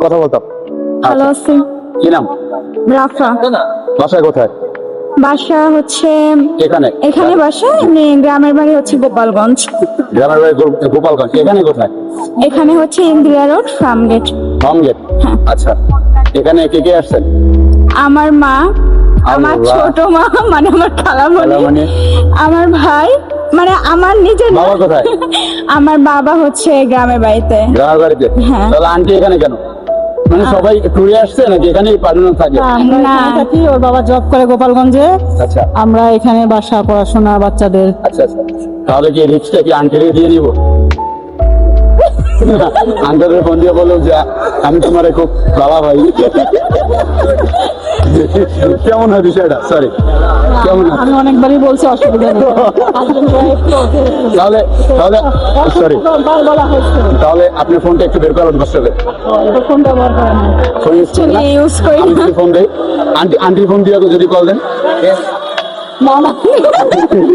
কথা বলতাম। ভালো আচ্ছা, আছি। কি নাম? রাফা। বাসায় কোথায়? বাসা হচ্ছে এখানে। এখানে বাসা, গ্রামের বাড়ি হচ্ছে গোপালগঞ্জ। গ্রামের বাড়ি গোপালগঞ্জ। এখানে কোথায়? এখানে হচ্ছে ইন্দিরা রোড, ফার্মগেট। হোমগেট। হ্যাঁ। আচ্ছা, এখানে কে কে আসছেন? আমার মা, আমার আল্লাহ। ছোট মা মানে আমার খালামণি, খালামণি। আমার ভাই মানে আমার নিজের না। বাবা কোথায়? আমার বাবা হচ্ছে গ্রামের বাড়িতে। গ্রামের বাড়িতে। হ্যাঁ। তাহলে আন্টি এখানে কেন? মানে সবাই ট্যুরে আসছে নাকি এখানেই পার্মানেন্ট থাকে? আমরা না। এখানে থাকি, ওর বাবা জব করে গোপালগঞ্জে, আচ্ছা আমরা এখানে বাসা, পড়াশোনা বাচ্চাদের। আচ্ছা আচ্ছা। তাহলে কি রিক্সটা কি আন্টিকে দিয়ে নিব? আন্টারের ফোন দিয়ে বললো যে আমি তোমার খুব বাবা ভাই। কেমন হয় বিষয়টা? সরি, কেমন হয়? আমি অনেকবারই বলছি অসুবিধা নেই। তাহলে তাহলে সরি, বার বলা হয়েছে, তাহলে আপনি ফোনটা একটু বের করেন কষ্ট করে। এটা ফোন ব্যবহার করে না। ফোন use করেন না? ইউজ করি আমি না। যদি ফোন দেই, আন্টি ফোন দিয়ে যদি কল দেন। না না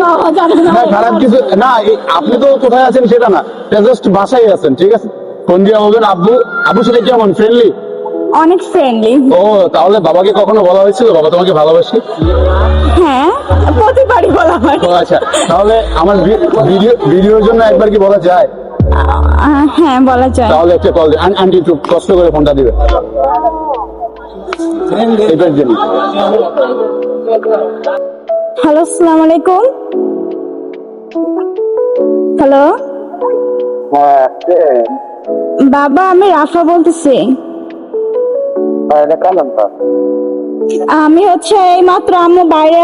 না, জানি না। না খারাপ কিছু না, আপনি তো কোথায় আছেন সেটা না, জাস্ট বাসায় আছেন, ঠিক আছে? ফোন দিয়ে বলবেন আব্বু। আব্বু সেটা কেমন ফ্রেন্ডলি? অনেক ফ্রেন্ডলি। ও, তাহলে বাবাকে কখনো বলা হয়েছিল বাবা তোমাকে ভালোবাসি? হ্যাঁ, প্রতিবারই বলা হয়। ও আচ্ছা, তাহলে আমার ভিডিওর জন্য একবার কি বলা যায়? হ্যাঁ, বলা যায়। তাহলে একটা কল আন্টি একটু কষ্ট করে ফোনটা দিবে এটার জন্য। হ্যালো, আসসালামু আলাইকুম। হ্যালো বাবা, আমি রাফা বলতেছি। আমি হচ্ছে এই মাত্র আম্মু বাইরে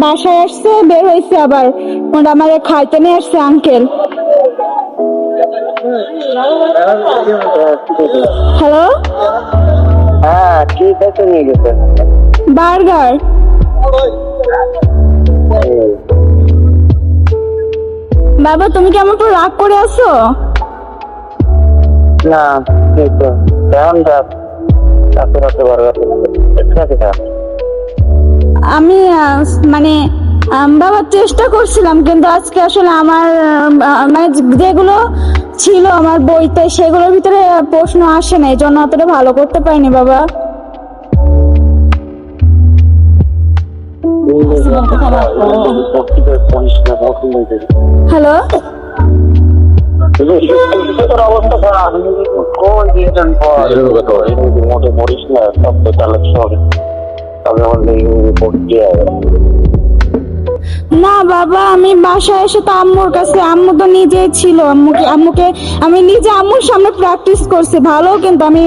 বাসায় আসছে, বের হয়েছে, আবার ওটা আমার খাইতে নিয়ে আসছে আঙ্কেল। হ্যালো, হ্যাঁ, ঠিক আছে, নিয়ে গেছে। বার্গার। বাবা, তুমি কি আমার উপর রাগ করে আছো? না, এই তো কেমন রাত, রাতে রাতে বারবার ঠিক আছে। আমি মানে বাবা চেষ্টা করছিলাম, কিন্তু আজকে আসলে আমার মানে যেগুলো ছিল আমার বইতে সেগুলোর ভিতরে প্রশ্ন আসে না, এই জন্য অতটা ভালো করতে পারিনি বাবা। হ্যালো, অবস্থা খারাপ, কোন দিন পর মোটে মরিস না, সব তো চালাচ্ছ হবে, তবে আমাদের রিপোর্ট দিয়ে না বাবা, আমি বাসায় এসে তো আম্মুর কাছে, আম্মু তো নিজেই ছিল, আম্মুকে আমি নিজে আম্মুর সামনে প্র্যাকটিস করছি ভালো, কিন্তু আমি